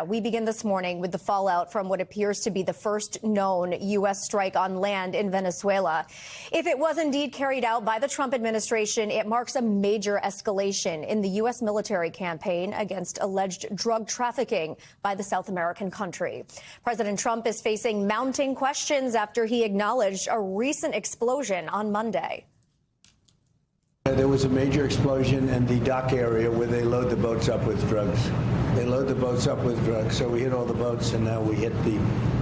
We begin this morning with the fallout from what appears to be the first known U.S. strike on land in Venezuela. If it was indeed carried out by the Trump administration, it marks a major escalation in the U.S. military campaign against alleged drug trafficking by the South American country. President Trump is facing mounting questions after he acknowledged a recent explosion on Monday. There was a major explosion in the dock area where they load the boats up with drugs. They load the boats up with drugs. So we hit all the boats, and now we hit the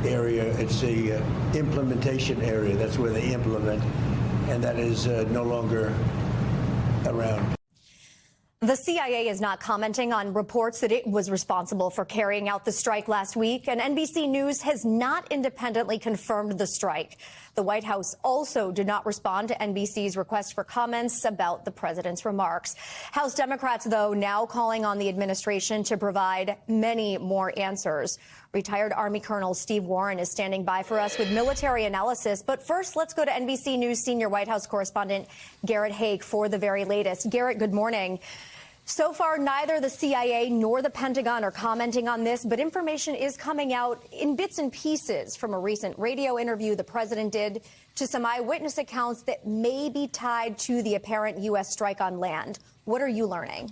area. It's the implementation area. That's where they implement, and that is no longer around. The CIA is not commenting on reports that it was responsible for carrying out the strike last week, and NBC News has not independently confirmed the strike. The White House also did not respond to NBC's request for comments about the president's remarks. House Democrats, though, now calling on the administration to provide many more answers. Retired Army Colonel Steve Warren is standing by for us with military analysis. But first, let's go to NBC News senior White House correspondent Garrett Haake for the very latest. Garrett, good morning. So far, neither the CIA nor the Pentagon are commenting on this, but information is coming out in bits and pieces, from a recent radio interview the president did to some eyewitness accounts that may be tied to the apparent U.S. strike on land. What are you learning?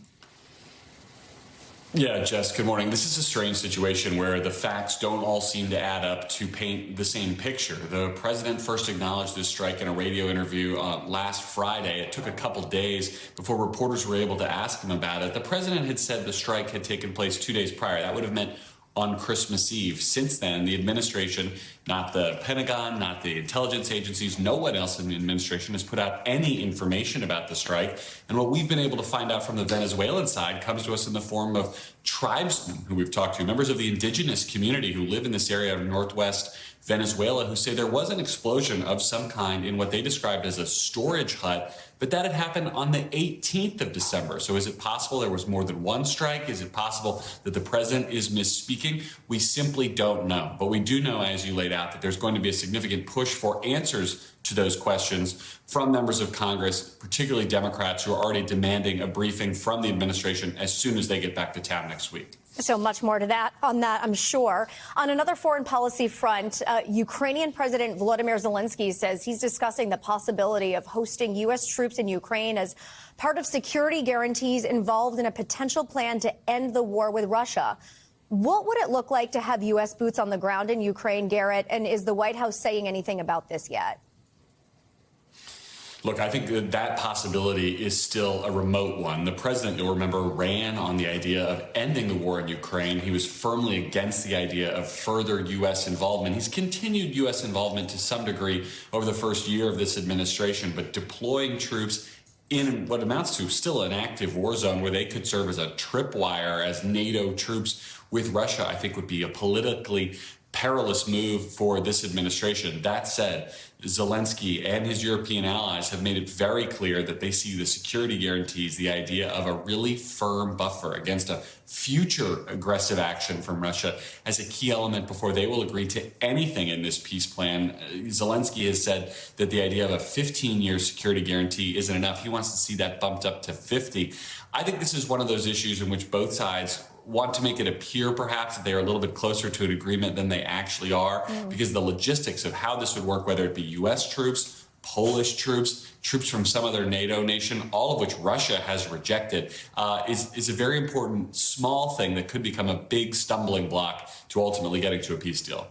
Yeah, Jess, good morning. This is a strange situation where the facts don't all seem to add up to paint the same picture. The president first acknowledged this strike in a radio interview last Friday. It took a couple days before reporters were able to ask him about it. The president had said the strike had taken place 2 days prior. That would have meant on Christmas Eve. Since then, the administration, not the Pentagon, not the intelligence agencies, no one else in the administration has put out any information about the strike. And what we've been able to find out from the Venezuelan side comes to us in the form of tribesmen who we've talked to, members of the indigenous community who live in this area of northwest Venezuela, who say there was an explosion of some kind in what they described as a storage hut, but that had happened on the 18th of December. So is it possible there was more than one strike? Is it possible that the president is misspeaking? We simply don't know. But we do know, as you laid out, that there's going to be a significant push for answers to those questions from members of Congress, particularly Democrats, who are already demanding a briefing from the administration as soon as they get back to town next week. So much more to that, I'm sure. On another foreign policy front, Ukrainian President Volodymyr Zelensky says he's discussing the possibility of hosting U.S. troops in Ukraine as part of security guarantees involved in a potential plan to end the war with Russia. What would it look like to have U.S. boots on the ground in Ukraine, Garrett? And is the White House saying anything about this yet? Look, I think that possibility is still a remote one. The president, you'll remember, ran on the idea of ending the war in Ukraine. He was firmly against the idea of further U.S. involvement. He's continued U.S. involvement to some degree over the first year of this administration, but deploying troops in what amounts to still an active war zone where they could serve as a tripwire as NATO troops with Russia, I think would be a politically perilous move for this administration. That said, Zelensky and his European allies have made it very clear that they see the security guarantees, the idea of a really firm buffer against a future aggressive action from Russia, as a key element before they will agree to anything in this peace plan. Zelensky has said that the idea of a 15-year security guarantee isn't enough. He wants to see that bumped up to 50. I think this is one of those issues in which both sides want to make it appear perhaps that they are a little bit closer to an agreement than they actually are, because the logistics of how this would work, whether it be U.S. troops, Polish troops, troops from some other NATO nation, all of which Russia has rejected, is a very important small thing that could become a big stumbling block to ultimately getting to a peace deal.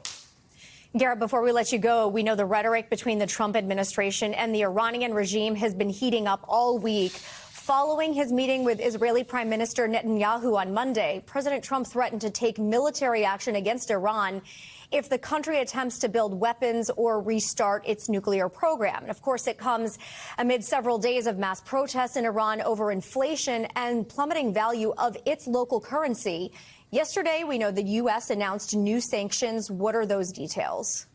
Garrett, before we let you go, we know the rhetoric between the Trump administration and the Iranian regime has been heating up all week. Following his meeting with Israeli Prime Minister Netanyahu on Monday, President Trump threatened to take military action against Iran if the country attempts to build weapons or restart its nuclear program. And of course, it comes amid several days of mass protests in Iran over inflation and plummeting value of its local currency. Yesterday, we know the U.S. announced new sanctions. What are those details?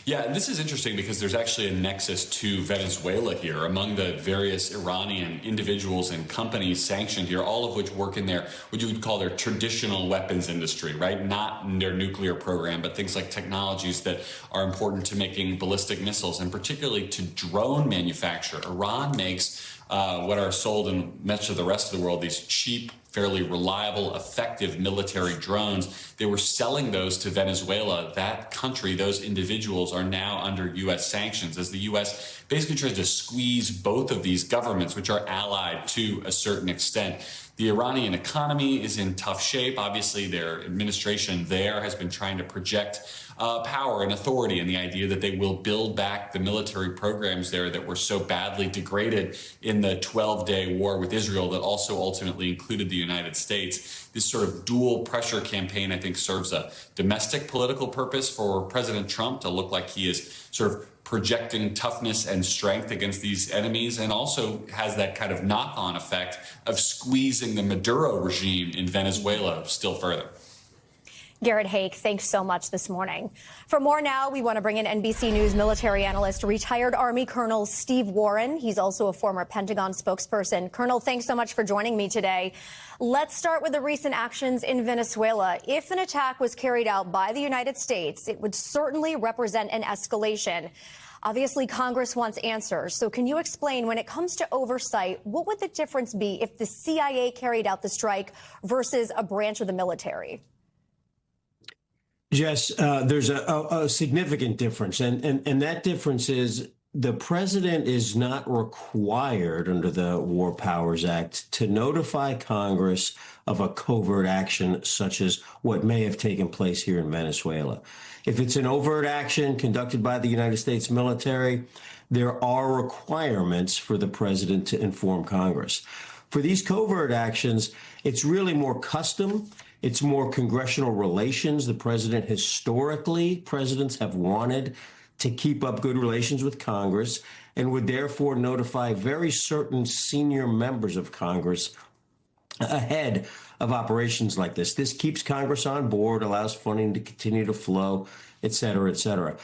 Yeah, this is interesting because there's actually a nexus to Venezuela here among the various Iranian individuals and companies sanctioned here, all of which work in their, what you would call their traditional weapons industry, right? Not in their nuclear program, but things like technologies that are important to making ballistic missiles and particularly to drone manufacture. Iran makes what are sold in much of the rest of the world, these cheap fairly reliable, effective military drones. They were selling those to Venezuela. That country, those individuals are now under U.S. sanctions as the U.S. basically tries to squeeze both of these governments, which are allied to a certain extent. The Iranian economy is in tough shape. Obviously, their administration there has been trying to project power and authority and the idea that they will build back the military programs there that were so badly degraded in the 12-day war with Israel that also ultimately included the United States. This sort of dual pressure campaign, I think, serves a domestic political purpose for President Trump to look like he is sort of projecting toughness and strength against these enemies, and also has that kind of knock-on effect of squeezing the Maduro regime in Venezuela still further. Garrett Haake, thanks so much this morning. For more now, we want to bring in NBC News military analyst, retired Army Colonel Steve Warren. He's also a former Pentagon spokesperson. Colonel, thanks so much for joining me today. Let's start with the recent actions in Venezuela. If an attack was carried out by the United States, it would certainly represent an escalation. Obviously, Congress wants answers. So can you explain, when it comes to oversight, what would the difference be if the CIA carried out the strike versus a branch of the military? Jess, there's a significant difference, and that difference is the president is not required under the War Powers Act to notify Congress of a covert action such as what may have taken place here in Venezuela. If it's an overt action conducted by the United States military, there are requirements for the president to inform Congress. For these covert actions, it's really more custom. It's more congressional relations. The president, presidents have wanted to keep up good relations with Congress and would therefore notify very certain senior members of Congress ahead of operations like this. This keeps Congress on board, allows funding to continue to flow, et cetera, et cetera.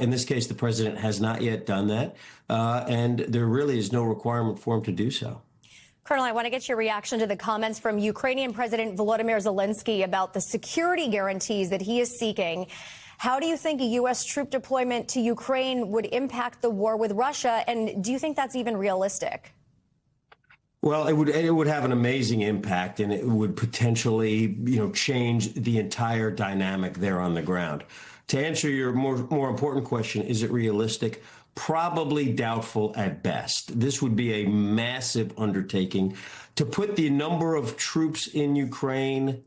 In this case, the president has not yet done that, and there really is no requirement for him to do so. Colonel, I want to get your reaction to the comments from Ukrainian President Volodymyr Zelensky about the security guarantees that he is seeking. How do you think a U.S. troop deployment to Ukraine would impact the war with Russia? And do you think that's even realistic? Well, it would have an amazing impact, and it would potentially, change the entire dynamic there on the ground. To answer your more important question, is it realistic? Probably doubtful at best. This would be a massive undertaking to put the number of troops in Ukraine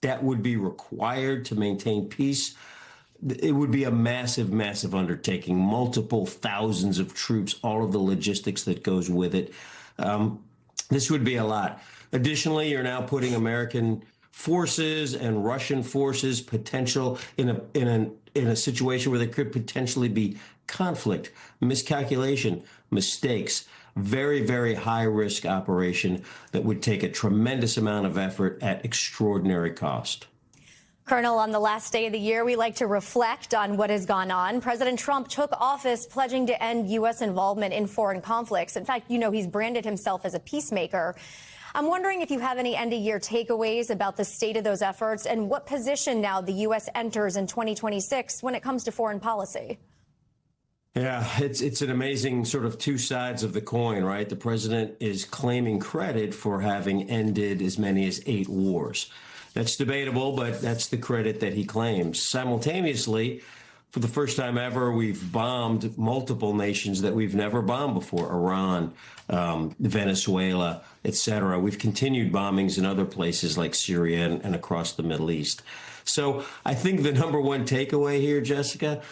that would be required to maintain peace. It would be a massive, massive undertaking, multiple thousands of troops, all of the logistics that goes with it. This would be a lot. Additionally, you're now putting American forces and Russian forces potential in a situation where there could potentially be conflict, miscalculation, mistakes. Very, very high risk operation that would take a tremendous amount of effort at extraordinary cost. Colonel, on the last day of the year, we like to reflect on what has gone on. President Trump took office pledging to end U.S. involvement in foreign conflicts. In fact, he's branded himself as a peacemaker. I'm wondering if you have any end-of-year takeaways about the state of those efforts and what position now the U.S. enters in 2026 when it comes to foreign policy. Yeah, it's an amazing sort of two sides of the coin, right? The president is claiming credit for having ended as many as 8 wars. That's debatable, but that's the credit that he claims. Simultaneously, for the first time ever, we've bombed multiple nations that we've never bombed before: Iran, Venezuela, et cetera. We've continued bombings in other places like Syria and across the Middle East. So I think the number one takeaway here, Jessica,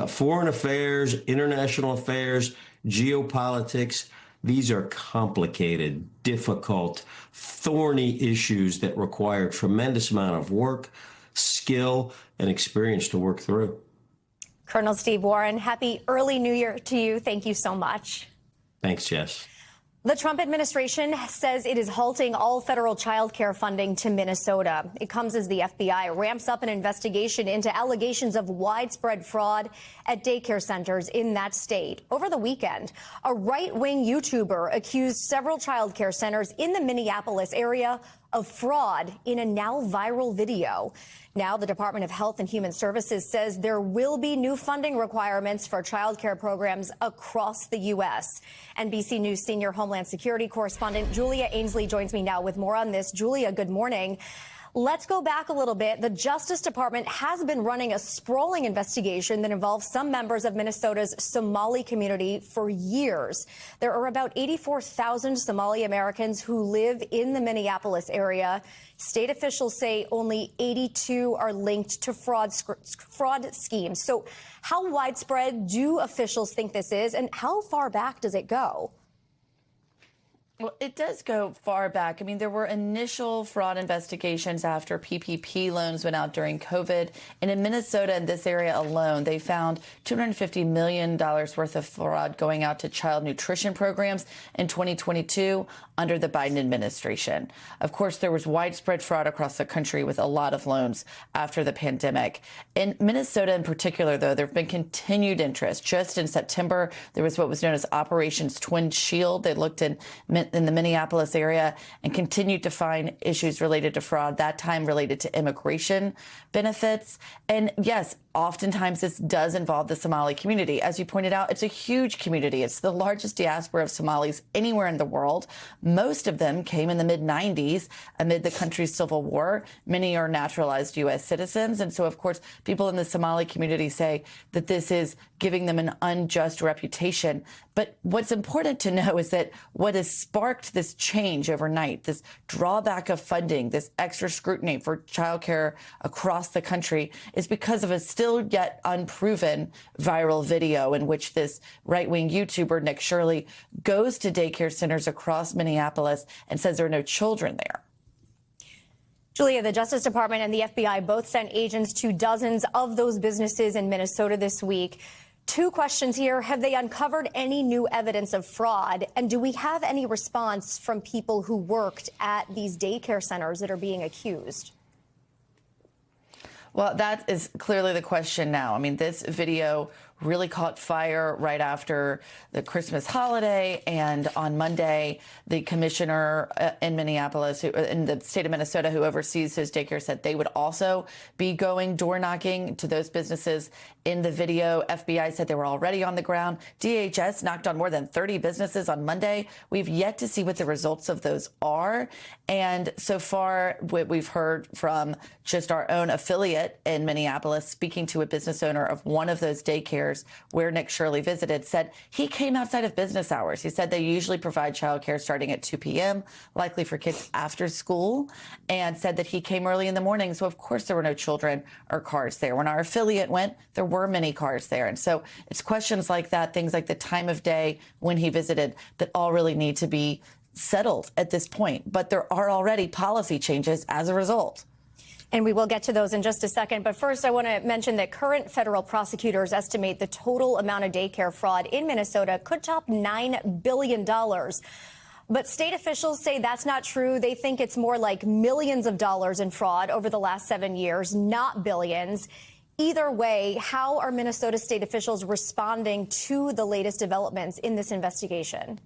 foreign affairs, international affairs, geopolitics, these are complicated, difficult, thorny issues that require a tremendous amount of work, skill, and experience to work through. Colonel Steve Warren, happy early New Year to you. Thank you so much. Thanks, Jess. The Trump administration says it is halting all federal child care funding to Minnesota. It comes as the FBI ramps up an investigation into allegations of widespread fraud at daycare centers in that state. Over the weekend, a right-wing YouTuber accused several child care centers in the Minneapolis area of fraud in a now viral video. Now, the Department of Health and Human Services says there will be new funding requirements for child care programs across the U.S. NBC News senior Homeland Security correspondent Julia Ainsley joins me now with more on this. Julia, good morning. Let's go back a little bit. The Justice Department has been running a sprawling investigation that involves some members of Minnesota's Somali community for years. There are about 84,000 Somali Americans who live in the Minneapolis area. State officials say only 82 are linked to fraud schemes. So how widespread do officials think this is, and how far back does it go? Well, it does go far back. I mean, there were initial fraud investigations after PPP loans went out during COVID. And in Minnesota, in this area alone, they found $250 million worth of fraud going out to child nutrition programs in 2022 under the Biden administration. Of course, there was widespread fraud across the country with a lot of loans after the pandemic. In Minnesota in particular, though, there have been continued interest. Just in September, there was what was known as Operations Twin Shield. They looked in the Minneapolis area and continued to find issues related to fraud, that time related to immigration benefits. And yes, oftentimes this does involve the Somali community. As you pointed out, it's a huge community. It's the largest diaspora of Somalis anywhere in the world. Most of them came in the mid-90s amid the country's civil war. Many are naturalized U.S. citizens. And so, of course, people in the Somali community say that this is giving them an unjust reputation. But what's important to know is that what has sparked this change overnight, this drawback of funding, this extra scrutiny for childcare across the country, is because of a still yet unproven viral video in which this right-wing YouTuber, Nick Shirley, goes to daycare centers across Minneapolis and says there are no children there. Julia, the Justice Department and the FBI both sent agents to dozens of those businesses in Minnesota this week. Two questions here. Have they uncovered any new evidence of fraud? And do we have any response from people who worked at these daycare centers that are being accused? Well, that is clearly the question now. I mean, this video really caught fire right after the Christmas holiday. And on Monday, the commissioner in Minneapolis, in the state of Minnesota, who oversees his daycare, said they would also be going door knocking to those businesses in the video. FBI said they were already on the ground. DHS knocked on more than 30 businesses on Monday. We've yet to see what the results of those are. And so far, what we've heard from just our own affiliate in Minneapolis, speaking to a business owner of one of those daycares where Nick Shirley visited, said he came outside of business hours. He said they usually provide childcare starting at 2 p.m., likely for kids after school, and said that he came early in the morning. So, of course, there were no children or cars there. When our affiliate went, there were many cars there. And so it's questions like that, things like the time of day when he visited, that all really need to be settled at this point. But there are already policy changes as a result. And we will get to those in just a second. But first, I want to mention that current federal prosecutors estimate the total amount of daycare fraud in Minnesota could top $9 billion. But state officials say that's not true. They think it's more like millions of dollars in fraud over the last 7 years, not billions. Either way, how are Minnesota state officials responding to the latest developments in this investigation?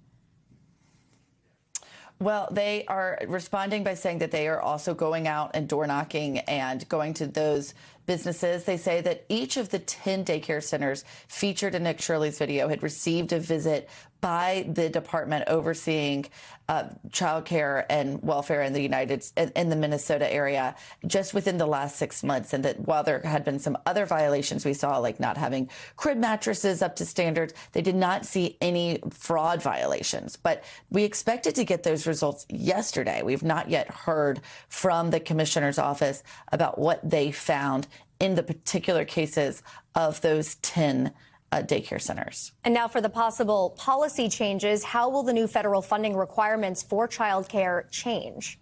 Well, they are responding by saying that they are also going out and door knocking and going to those businesses. They say that each of the 10 daycare centers featured in Nick Shirley's video had received a visit by the department overseeing child care and welfare in the Minnesota area just within the last 6 months. And that while there had been some other violations we saw, like not having crib mattresses up to standards, they did not see any fraud violations. But we expected to get those results yesterday. We've not yet heard from the commissioner's office about what they found in the particular cases of those 10 daycare centers. And now for the possible policy changes, how will the new federal funding requirements for childcare change?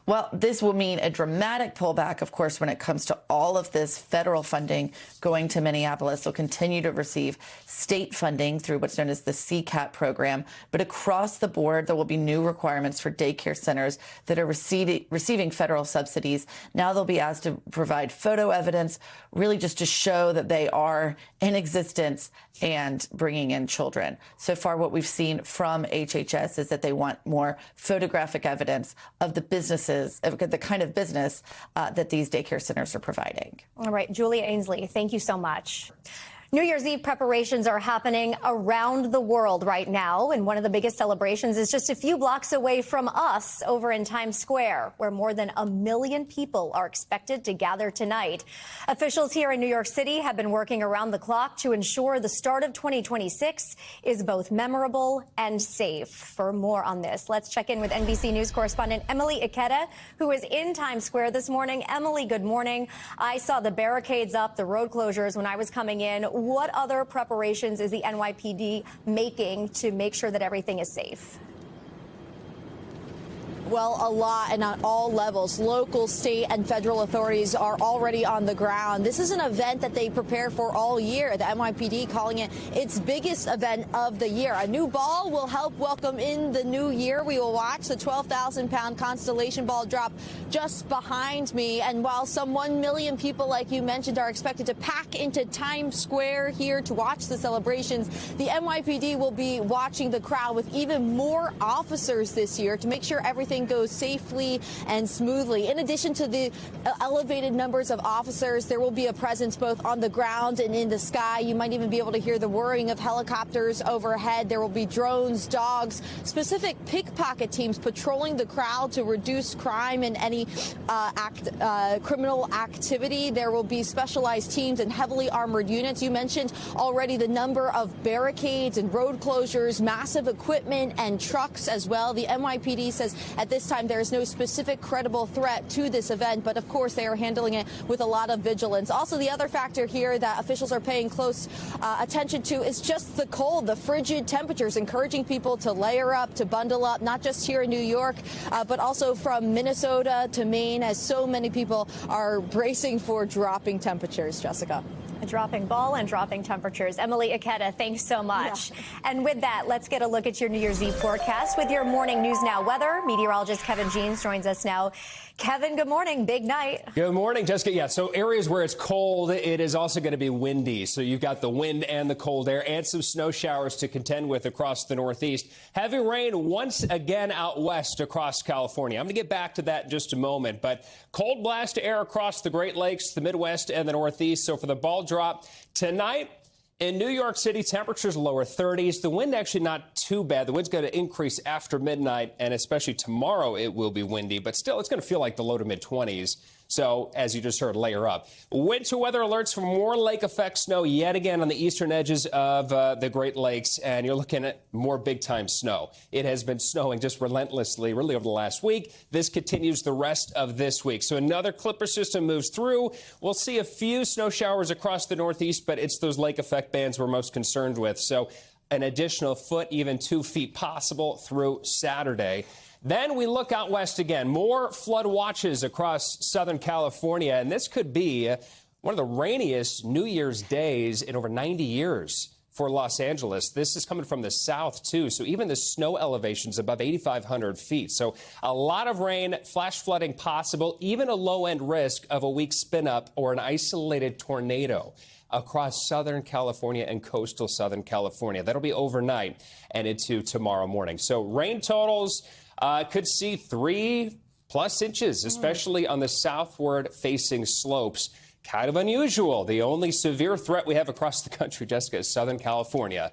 Well, this will mean a dramatic pullback, of course, when it comes to all of this federal funding going to Minneapolis. They'll continue to receive state funding through what's known as the CCAT program. But across the board, there will be new requirements for daycare centers that are receiving federal subsidies. Now they'll be asked to provide photo evidence, really just to show that they are in existence and bringing in children. So far, what we've seen from HHS is that they want more photographic evidence of the businesses, of the kind of business that these daycare centers are providing. All right, Julia Ainsley, thank you so much. New Year's Eve preparations are happening around the world right now, and one of the biggest celebrations is just a few blocks away from us over in Times Square, where more than 1 million people are expected to gather tonight. Officials here in New York City have been working around the clock to ensure the start of 2026 is both memorable and safe. For more on this, let's check in with NBC News correspondent Emily Ikeda, who is in Times Square this morning. Emily, good morning. I saw the barricades up, the road closures when I was coming in. What other preparations is the NYPD making to make sure that everything is safe? Well, a lot, and on all levels. Local, state, and federal authorities are already on the ground. This is an event that they prepare for all year. The NYPD calling it its biggest event of the year. A new ball will help welcome in the new year. We will watch the 12,000-pound Constellation ball drop just behind me. And while some 1 million people, like you mentioned, are expected to pack into Times Square here to watch the celebrations, the NYPD will be watching the crowd with even more officers this year to make sure everything goes safely and smoothly. In addition to the elevated numbers of officers, there will be a presence both on the ground and in the sky. You might even be able to hear the whirring of helicopters overhead. There will be drones, dogs, specific pickpocket teams patrolling the crowd to reduce crime and any criminal activity. There will be specialized teams and heavily armored units. You mentioned already the number of barricades and road closures, massive equipment and trucks as well. The NYPD says at this time there is no specific credible threat to this event, but of course they are handling it with a lot of vigilance. Also, the other factor here that officials are paying close attention to is just the cold, the frigid temperatures, encouraging people to layer up, to bundle up, not just here in New York, but also from Minnesota to Maine, as so many people are bracing for dropping temperatures. Jessica. A dropping ball and dropping temperatures. Emily Ikeda, thanks so much. Yeah. And with that, let's get a look at your New Year's Eve forecast with your morning News Now weather. Meteorologist Kevin Jeans joins us now. Kevin, good morning. Big night. Good morning, Jessica. Yeah, so areas where it's cold, it is also going to be windy. So you've got the wind and the cold air and some snow showers to contend with across the Northeast. Heavy rain once again out west across California. I'm going to get back to that in just a moment. But cold blast air across the Great Lakes, the Midwest, and the Northeast. So for the ball drop tonight, in New York City, temperatures lower 30s. The wind actually not too bad. The wind's going to increase after midnight, and especially tomorrow it will be windy. But still, it's going to feel like the low to mid-20s. So, as you just heard, layer up. Winter weather alerts for more lake effect snow yet again on the eastern edges of the Great Lakes, and you're looking at more big-time snow. It has been snowing just relentlessly, really, over the last week. This continues the rest of this week. So another clipper system moves through. We'll see a few snow showers across the Northeast, but it's those lake effect bands we're most concerned with. So an additional foot, even 2 feet possible through Saturday. Then we look out west again. More flood watches across Southern California, and this could be one of the rainiest New Year's days in over 90 years for Los Angeles. This is coming from the south, too, so even the snow elevation's above 8,500 feet. So a lot of rain, flash flooding possible, even a low-end risk of a weak spin-up or an isolated tornado across Southern California and coastal Southern California. That'll be overnight and into tomorrow morning. So rain totals could see 3+ inches, especially on the southward facing slopes. Kind of unusual. The only severe threat we have across the country, Jessica, is Southern California.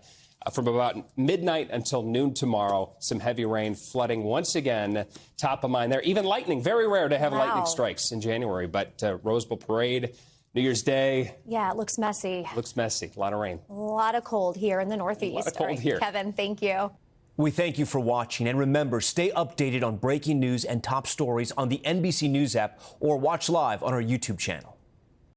From about midnight until noon tomorrow, some heavy rain, flooding once again, top of mind there. Even lightning, very rare to have lightning strikes in January, but Rose Bowl Parade, New Year's Day. Yeah, it looks messy. Looks messy. A lot of rain. A lot of cold here in the Northeast. A lot of cold here. Kevin, thank you. We thank you for watching, and remember, stay updated on breaking news and top stories on the NBC News app or watch live on our YouTube channel.